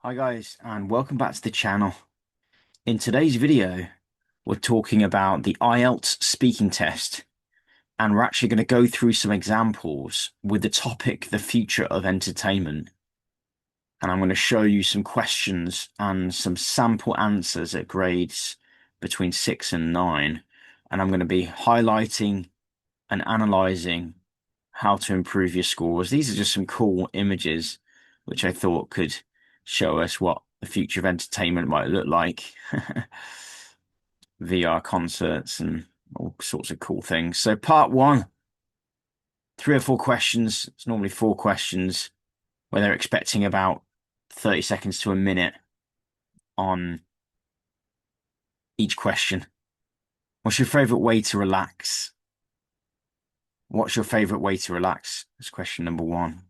Hi guys, and welcome back to the channel. In today's video, we're talking about the IELTS speaking test, and we're actually going to go through some examples with the topic, the future of entertainment. And I'm going to show you some questions and some sample answers at grades between 6 and 9. And I'm going to be highlighting and analyzing how to improve your scores. These are just some cool images which I thought could show us what the future of entertainment might look like. VR concerts and all sorts of cool things. So part one, 3 or 4 questions. It's normally 4 questions where they're expecting about 30 seconds to a minute on each question. What's your favorite way to relax? What's your favorite way to relax? That's question number one.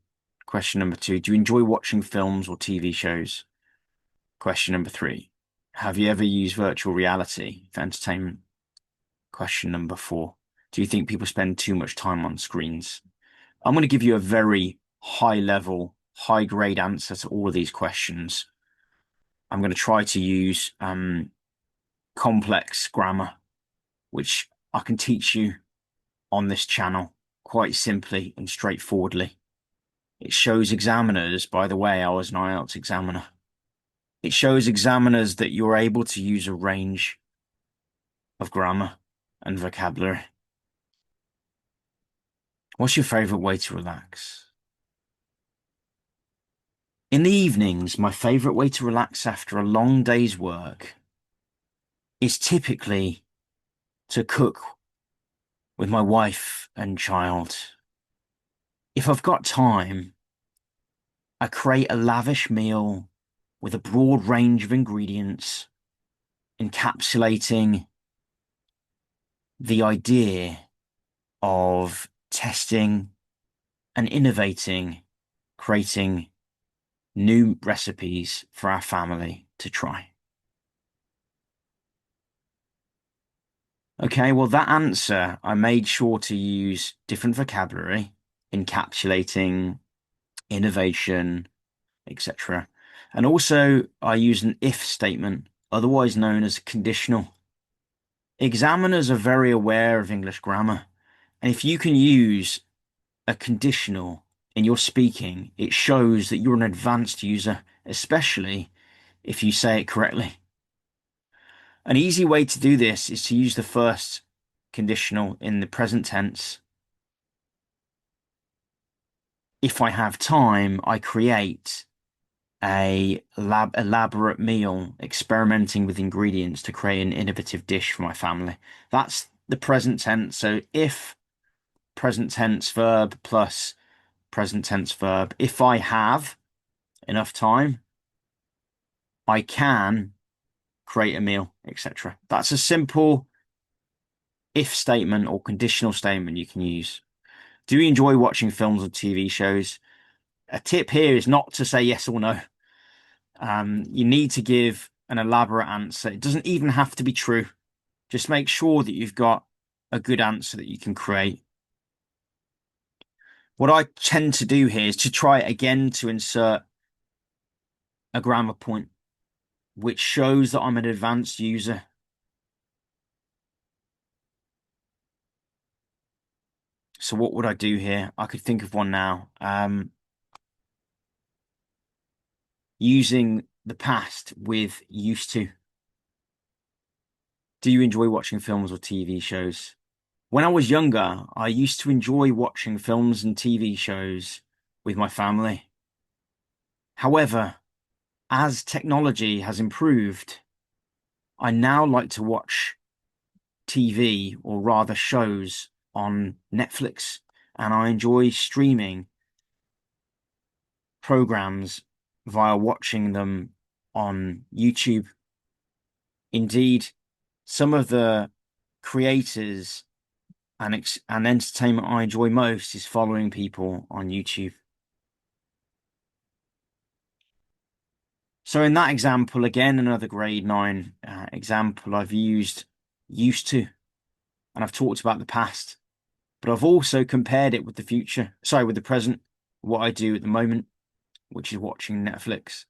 Question number two, do you enjoy watching films or TV shows? Question number three, have you ever used virtual reality for entertainment? Question number four, do you think people spend too much time on screens? I'm going to give you a very high level, high grade answer to all of these questions. I'm going to try to use complex grammar, which I can teach you on this channel quite simply and straightforwardly. It shows examiners, by the way, I was an IELTS examiner. It shows examiners that you're able to use a range of grammar and vocabulary. What's your favorite way to relax? In the evenings, my favorite way to relax after a long day's work is typically to cook with my wife and child. If I've got time, I create a lavish meal with a broad range of ingredients, encapsulating the idea of testing and innovating, creating new recipes for our family to try. Okay, well, that answer, I made sure to use different vocabulary, encapsulating innovation, etc. And also, I use an if statement, otherwise known as conditional. Examiners are very aware of English grammar, and if you can use a conditional in your speaking, it shows that you're an advanced user, especially if you say it correctly. An easy way to do this is to use the first conditional in the present tense. If I have time, I create a elaborate meal, experimenting with ingredients to create an innovative dish for my family. That's the present tense. So if present tense verb plus present tense verb. If I have enough time, I can create a meal, etc. That's a simple if statement or conditional statement you can use. Do you enjoy watching films or TV shows? A tip here is not to say yes or no. You need to give an elaborate answer. It doesn't even have to be true. Just make sure that you've got a good answer that you can create. What I tend to do here is to try again to insert a grammar point, which shows that I'm an advanced user. So what would I do here? I could think of one now. Using the past with used to. Do you enjoy watching films or TV shows? When I was younger, I used to enjoy watching films and TV shows with my family. However, as technology has improved, I now like to watch TV, or rather shows, on Netflix, and I enjoy streaming programs via watching them on YouTube. Indeed, some of the creators and entertainment I enjoy most is following people on YouTube. So in that example, again, another grade 9 example, I've used used to, and I've talked about the past, but I've also compared it with the future, sorry, with the present, what I do at the moment, which is watching Netflix.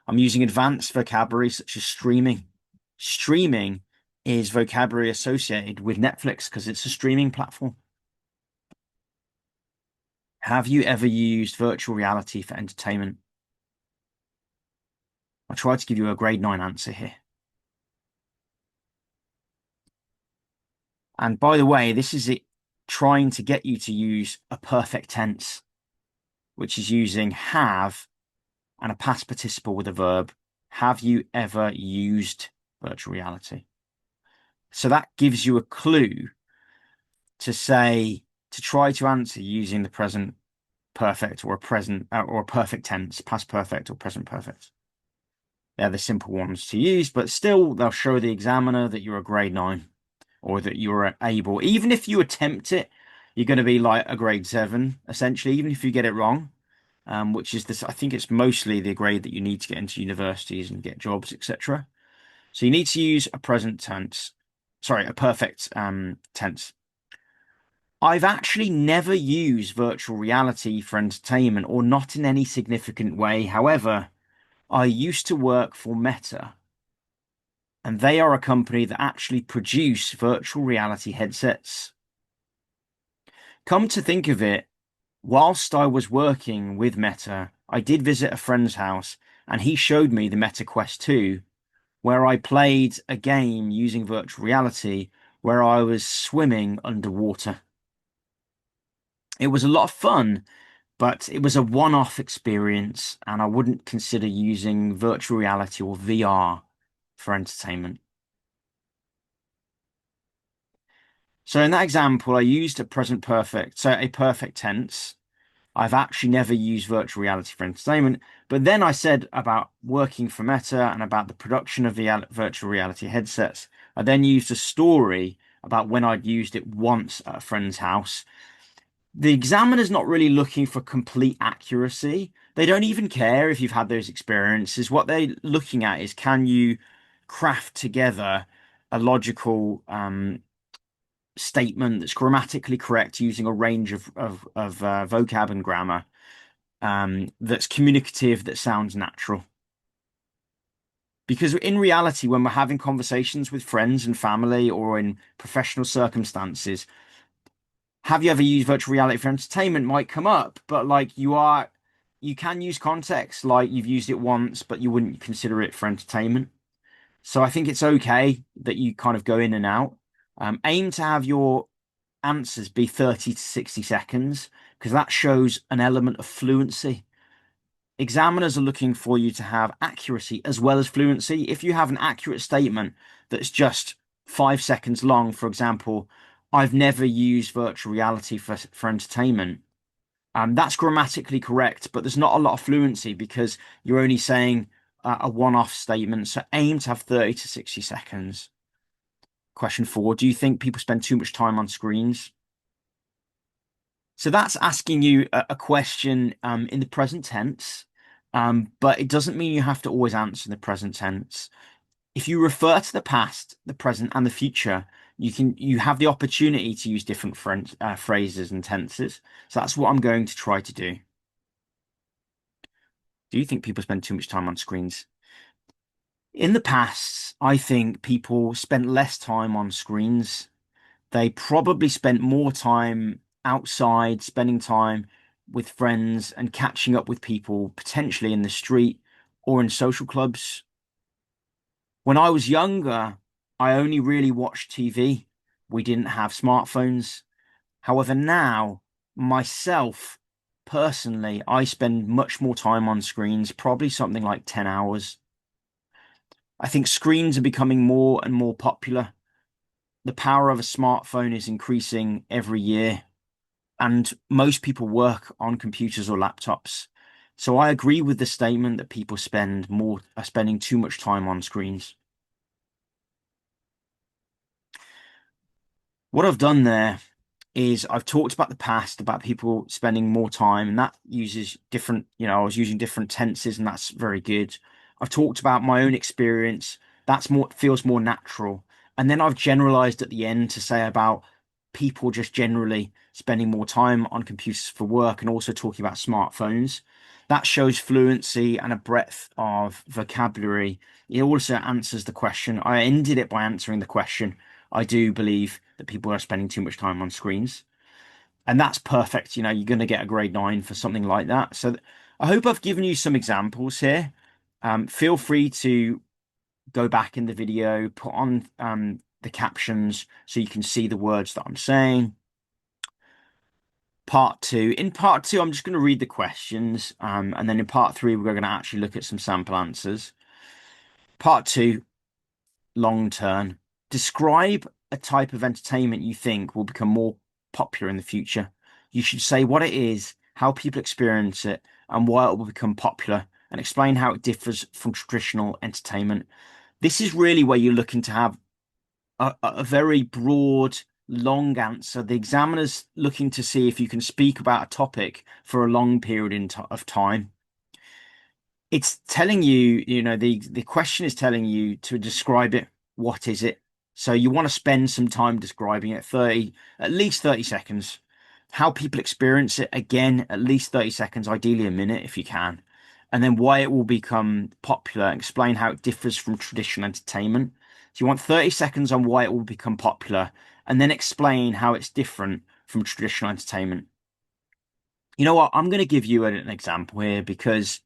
I'm using advanced vocabulary such as streaming. Streaming is vocabulary associated with Netflix because it's a streaming platform. Have you ever used virtual reality for entertainment? I tried to give you a grade 9 answer here. And by the way, this is it trying to get you to use a perfect tense, which is using have and a past participle with a verb. Have you ever used virtual reality? So that gives you a clue to say, to try to answer using the present perfect or a present or a perfect tense, past perfect or present perfect. They're the simple ones to use, but still they'll show the examiner that you're a grade 9 or that you're able. Even if you attempt it, you're going to be like a grade 7, essentially, even if you get it wrong, which is this, I think it's mostly the grade that you need to get into universities and get jobs, etc. So you need to use a present tense, sorry, a perfect tense. I've actually never used virtual reality for entertainment or not in any significant way. However, I used to work for Meta, and they are a company that actually produce virtual reality headsets. Come to think of it, whilst I was working with Meta, I did visit a friend's house and he showed me the Meta Quest 2, where I played a game using virtual reality where I was swimming underwater. It was a lot of fun, but it was a one-off experience, and I wouldn't consider using virtual reality or VR for entertainment. So in that example, I used a present perfect, so a perfect tense. I've actually never used virtual reality for entertainment, but then I said about working for Meta and about the production of the virtual reality headsets. I then used a story about when I'd used it once at a friend's house. The examiner's not really looking for complete accuracy. They don't even care if you've had those experiences. What they're looking at is can you craft together a logical statement that's grammatically correct using a range of vocab and grammar that's communicative, that sounds natural. Because in reality, when we're having conversations with friends and family or in professional circumstances, have you ever used virtual reality for entertainment might come up, but like you can use context like you've used it once, but you wouldn't consider it for entertainment. So I think it's okay that you kind of go in and out. Aim to have your answers be 30 to 60 seconds because that shows an element of fluency. Examiners are looking for you to have accuracy as well as fluency. If you have an accurate statement that's just 5 seconds long, for example, I've never used virtual reality for entertainment. That's grammatically correct, but there's not a lot of fluency because you're only saying a one-off statement. So aim to have 30 to 60 seconds. Question 4, do you think people spend too much time on screens? So that's asking you a question in the present tense, but it doesn't mean you have to always answer in the present tense. If you refer to the past, the present, and the future, you have the opportunity to use different phrases and tenses. So that's what I'm going to try to do. Do you think people spend too much time on screens? In the past, I think people spent less time on screens. They probably spent more time outside, spending time with friends and catching up with people, potentially in the street or in social clubs. When I was younger, I only really watched TV. We didn't have smartphones. However, now, myself, personally, I spend much more time on screens, probably something like 10 hours. I think screens are becoming more and more popular. The power of a smartphone is increasing every year, and most people work on computers or laptops. So I agree with the statement that people are spending too much time on screens. What I've done there is I've talked about the past, about people spending more time, and that uses different, I was using different tenses, and that's very good. I've talked about my own experience. That's more, feels more natural. And then I've generalized at the end to say about people just generally spending more time on computers for work and also talking about smartphones. That shows fluency and a breadth of vocabulary. It also answers the question. I ended it by answering the question. I do believe that people are spending too much time on screens. And that's perfect. You know, you're going to get a grade 9 for something like that. So I hope I've given you some examples here. Feel free to go back in the video, put on the captions so you can see the words that I'm saying. Part two. In part two, I'm just going to read the questions, and then in part three, we're going to actually look at some sample answers. Part two, long term. Describe a type of entertainment you think will become more popular in the future. You should say what it is, how people experience it, and why it will become popular, and explain how it differs from traditional entertainment. This is really where you're looking to have a very broad, long answer. The examiner's looking to see if you can speak about a topic for a long period of time. It's telling you, you know, the question is telling you to describe it. What is it? So you want to spend some time describing it, at least 30 seconds. How people experience it, again, at least 30 seconds, ideally a minute if you can. And then why it will become popular, explain how it differs from traditional entertainment. So you want 30 seconds on why it will become popular, and then explain how it's different from traditional entertainment. You know what? I'm going to give you an example here because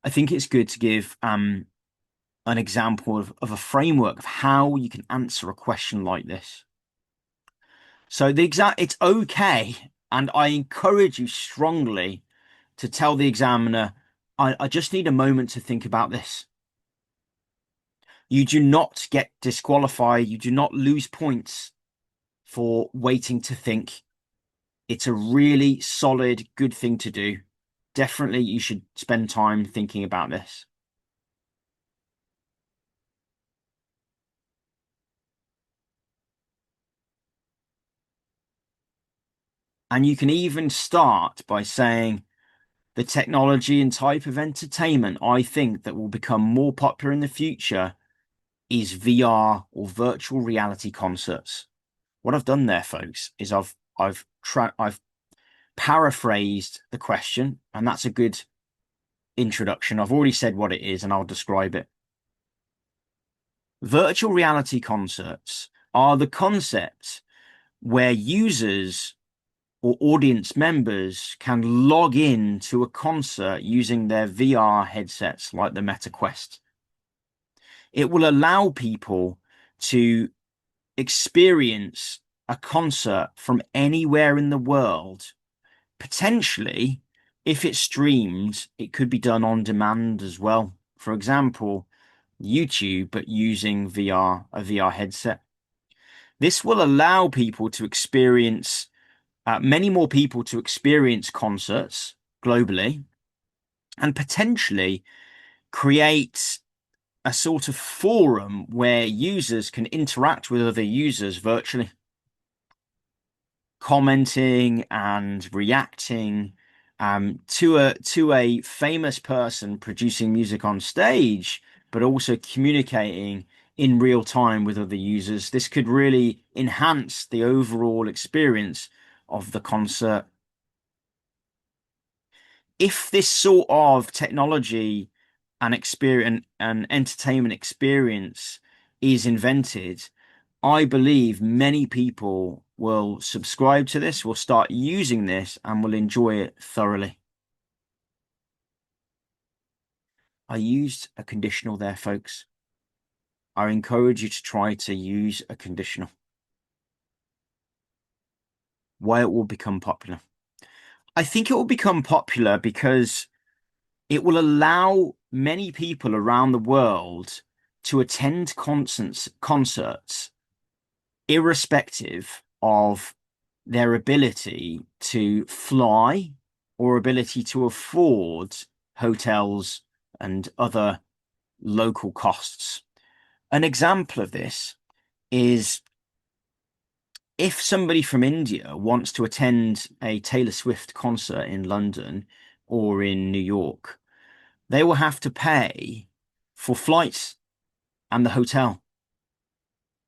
I think it's good to give an example of a framework of how you can answer a question like this. So it's okay, and I encourage you strongly to tell the examiner, I just need a moment to think about this. You do not get disqualified. You do not lose points for waiting to think. It's a really solid, good thing to do. Definitely, you should spend time thinking about this. And you can even start by saying, the technology and type of entertainment I think that will become more popular in the future is VR or virtual reality concerts. What I've done there, folks, is I've paraphrased the question, and that's a good introduction. I've already said what it is, and I'll describe it. Virtual reality concerts are the concept where users or audience members can log in to a concert using their VR headsets like the Meta Quest. It will allow people to experience a concert from anywhere in the world. Potentially, if it's streamed, it could be done on demand as well. For example, YouTube, but using a VR headset. This will allow people to experience many more people to experience concerts globally and potentially create a sort of forum where users can interact with other users virtually, commenting and reacting to a famous person producing music on stage, but also communicating in real time with other users. This could really enhance the overall experience of the concert. If this sort of technology and experience and entertainment experience is invented, I believe many people will subscribe to this, will start using this, and will enjoy it thoroughly. I used a conditional there, folks. I encourage you to try to use a conditional. Why it will become popular. I think it will become popular because it will allow many people around the world to attend concerts irrespective of their ability to fly or ability to afford hotels and other local costs. An example of this is if somebody from India wants to attend a Taylor Swift concert in London or in New York, they will have to pay for flights and the hotel.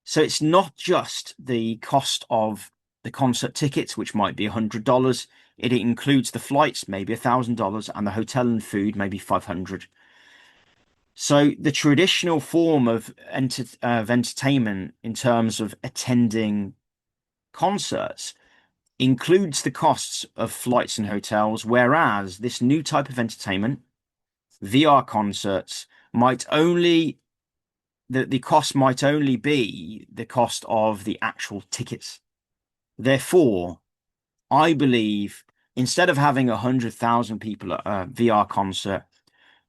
So it's not just the cost of the concert tickets, which might be $100. It includes the flights, maybe $1,000, and the hotel and food, maybe 500. So the traditional form of entertainment in terms of attending concerts includes the costs of flights and hotels, whereas this new type of entertainment, VR concerts, might only the cost might only be the cost of the actual tickets. Therefore, I believe instead of having 100,000 people at a VR concert,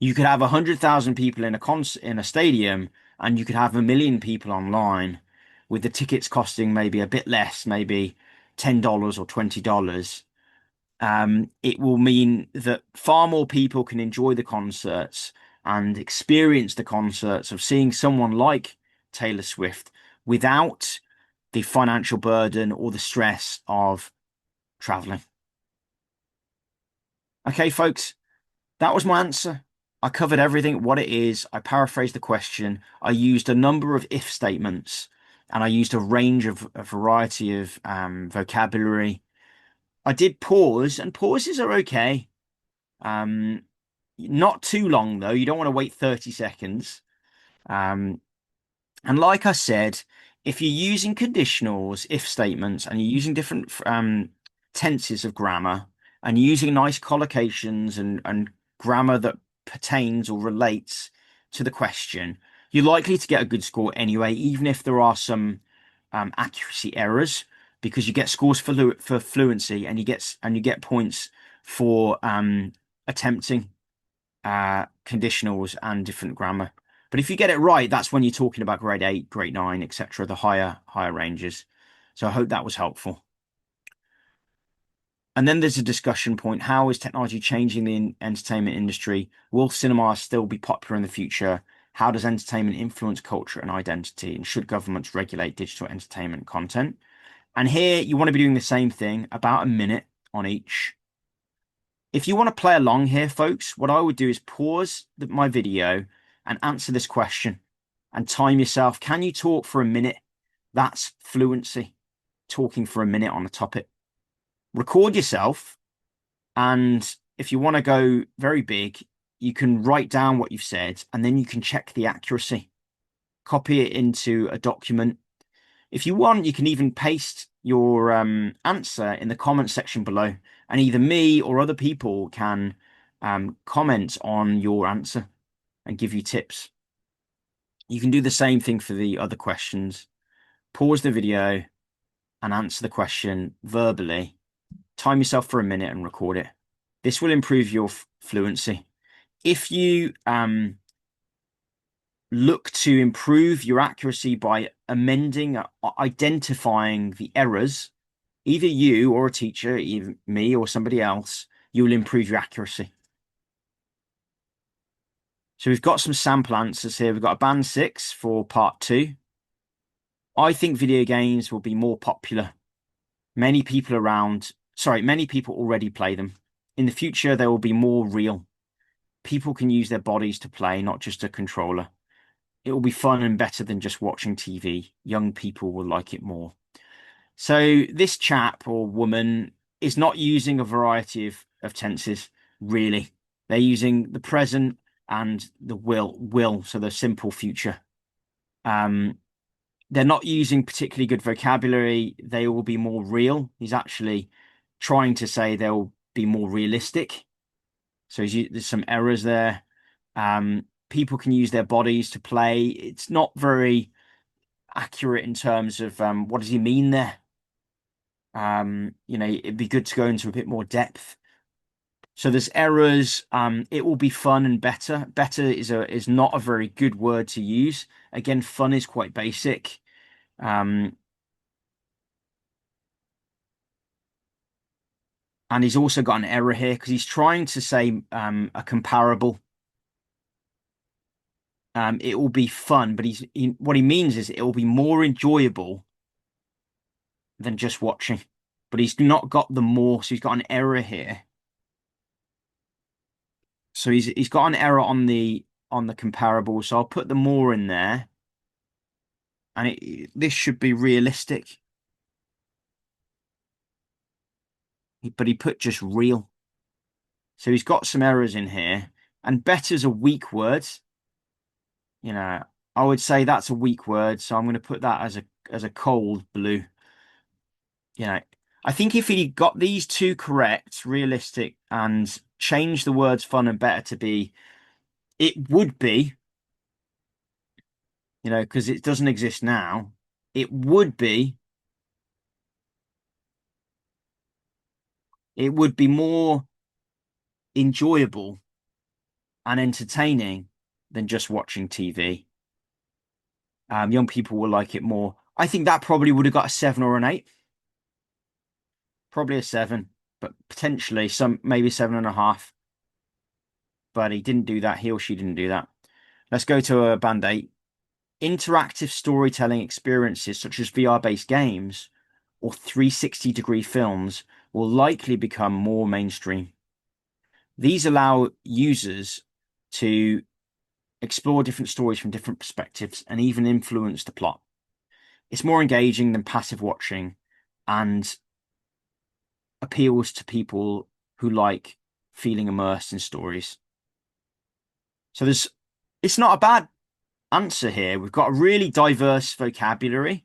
you could have 100,000 people in a stadium, and you could have 1 million people online, with the tickets costing maybe a bit less, maybe $10 or $20. It will mean that far more people can enjoy the concerts and experience the concerts of seeing someone like Taylor Swift without the financial burden or the stress of traveling. Okay, folks, that was my answer. I covered everything, what it is. I paraphrased the question. I used a number of if statements, and I used a variety of vocabulary. I did pause, and pauses are okay. Um, Not too long though. You don't want to wait 30 seconds. Um, and like I said, if you're using conditionals, if statements, and you're using different tenses of grammar, and you're using nice collocations and grammar that pertains or relates to the question, you're likely to get a good score anyway, even if there are some accuracy errors, because you get scores for fluency, and you get points for attempting conditionals and different grammar. But if you get it right, that's when you're talking about grade 8, grade 9, etc., the higher ranges. So I hope that was helpful. And then there's a discussion point. How is technology changing the entertainment industry? Will cinema still be popular in the future? How does entertainment influence culture and identity? And should governments regulate digital entertainment content? And here you want to be doing the same thing, about a minute on each. If you want to play along here, folks, what I would do is pause my video and answer this question and time yourself. Can you talk for a minute? That's fluency, talking for a minute on a topic. Record yourself, and if you want to go very big, you can write down what you've said, and then you can check the accuracy. Copy it into a document. If you want, you can even paste your answer in the comment section below, and either me or other people can comment on your answer and give you tips. You can do the same thing for the other questions. Pause the video and answer the question verbally. Time yourself for a minute and record it. This will improve your fluency. If you look to improve your accuracy by amending, identifying the errors, either you or a teacher, either me or somebody else, you will improve your accuracy. So we've got some sample answers here. We've got a band 6 for part 2. I think video games will be more popular. Many people already play them. In the future, they will be more real. People can use their bodies to play, not just a controller. It will be fun and better than just watching TV. Young people will like it more. So this chap or woman is not using a variety of tenses, really. They're using the present and the will, so the simple future. They're not using particularly good vocabulary. They will be more real. He's actually trying to say they'll be more realistic. So there's some errors there. People can use their bodies to play. It's not very accurate in terms of what does he mean there? It'd be good to go into a bit more depth. So there's errors. It will be fun and better. Better is not a very good word to use. Again, fun is quite basic. And he's also got an error here because he's trying to say a comparable. It will be fun, but what he means is it will be more enjoyable than just watching. But he's not got the more, so he's got an error here. So he's got an error on the comparable. So I'll put the more in there, and this should be realistic. but he put just real. So he's got some errors in here. And better's a weak word. You know, I would say that's a weak word, so I'm going to put that as a cold blue. You know, I think if he got these two correct, realistic, and changed the words fun and better to be, it would be, because it doesn't exist now, it would be, it would be more enjoyable and entertaining than just watching TV. Young people will like it more. I think that probably would have got a 7 or an 8, probably a 7, but potentially maybe 7.5. But he didn't do that. He or she didn't do that. Let's go to a band 8. Interactive storytelling experiences such as VR-based games or 360-degree films will likely become more mainstream. These allow users to explore different stories from different perspectives and even influence the plot. It's more engaging than passive watching and appeals to people who like feeling immersed in stories. So it's not a bad answer here. We've got a really diverse vocabulary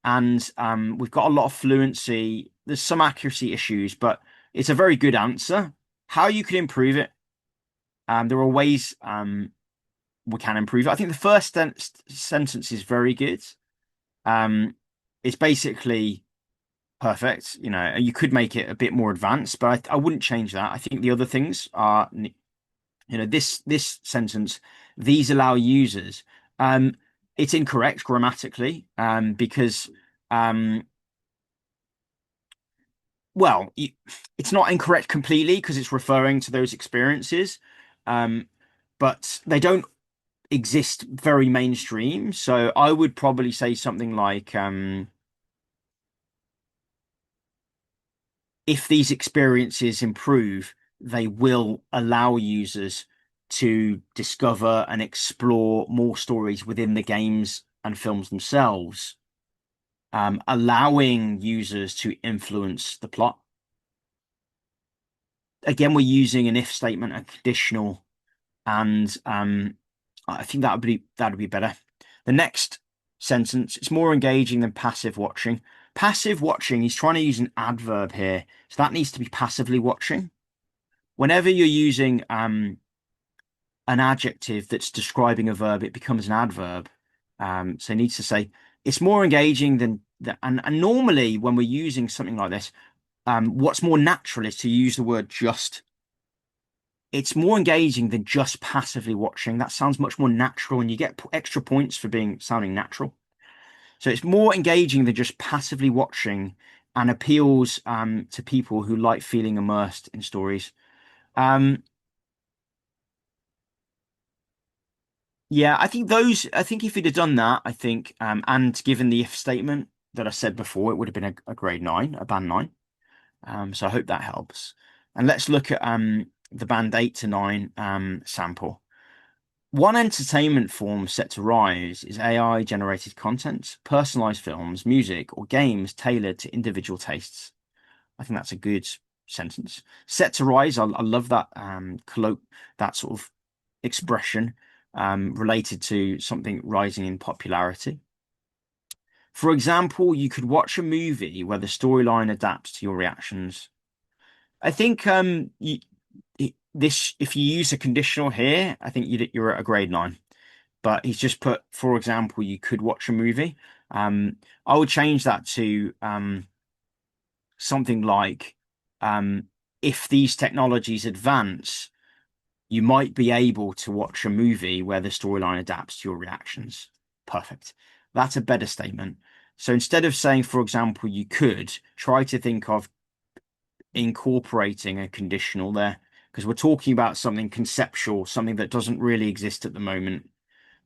and we've got a lot of fluency. There's some accuracy issues, but it's a very good answer. How you could improve it, there are ways we can improve it. I think the first sentence is very good. It's basically perfect. You could make it a bit more advanced, but I wouldn't change that. I think the other things are, this sentence, these allow users. It's incorrect grammatically, because, well, it's not incorrect completely because it's referring to those experiences, but they don't exist very mainstream. So I would probably say something like, if these experiences improve, they will allow users to discover and explore more stories within the games and films themselves, allowing users to influence the plot. Again, we're using an if statement, a conditional, and I think that would be better. The next sentence, it's more engaging than passive watching. Passive watching, he's trying to use an adverb here, so that needs to be passively watching. Whenever you're using an adjective that's describing a verb, it becomes an adverb. So it needs to say it's more engaging than that. And normally when we're using something like this, what's more natural is to use the word just. It's more engaging than just passively watching. That sounds much more natural, and you get extra points for sounding natural. So it's more engaging than just passively watching, and appeals to people who like feeling immersed in stories. Um, yeah, I think if he'd have done that, I think, and given the if statement that I said before, it would have been a grade 9, a band 9. So I hope that helps. And let's look at the band 8 to 9 sample. One entertainment form set to rise is AI generated content, personalized films, music, or games tailored to individual tastes. I think that's a good sentence. Set to rise, I love that that sort of expression related to something rising in popularity. For example, you could watch a movie where the storyline adapts to your reactions. I think if you use a conditional here, I think you're at a grade 9. But he's just put, for example, you could watch a movie. I would change that to something like, if these technologies advance, you might be able to watch a movie where the storyline adapts to your reactions. Perfect. That's a better statement. So instead of saying, for example, you could, try to think of incorporating a conditional there, because we're talking about something conceptual, something that doesn't really exist at the moment.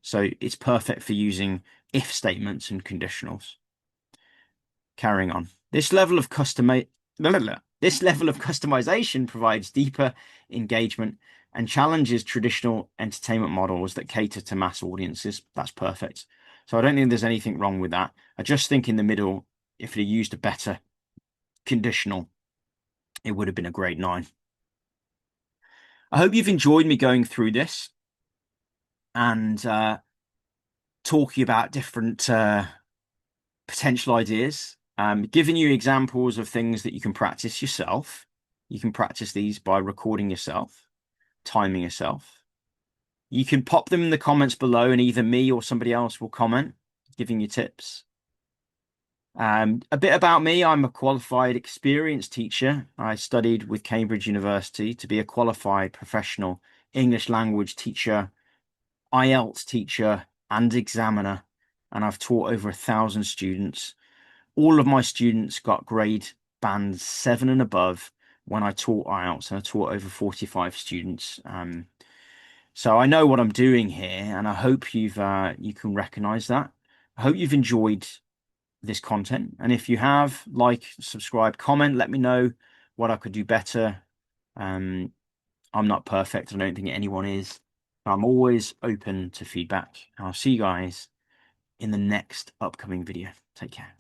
So it's perfect for using if statements and conditionals. Carrying on. This level of customization provides deeper engagement and challenges traditional entertainment models that cater to mass audiences. That's perfect. So I don't think there's anything wrong with that. I just think in the middle, if they used a better conditional, it would have been a grade 9. I hope you've enjoyed me going through this and talking about different potential ideas, giving you examples of things that you can practice yourself. You can practice these by recording yourself, timing yourself. You can pop them in the comments below, and either me or somebody else will comment, giving you tips. A bit about me, I'm a qualified experienced teacher. I studied with Cambridge University to be a qualified professional English language teacher, IELTS teacher, and examiner. And I've taught over 1,000 students. All of my students got grade band 7 and above when I taught IELTS, and I taught over 45 students. So I know what I'm doing here, and I hope you can recognize that. I hope you've enjoyed this content. And if you have, like, subscribe, comment, let me know what I could do better. I'm not perfect. I don't think anyone is. I'm always open to feedback. I'll see you guys in the next upcoming video. Take care.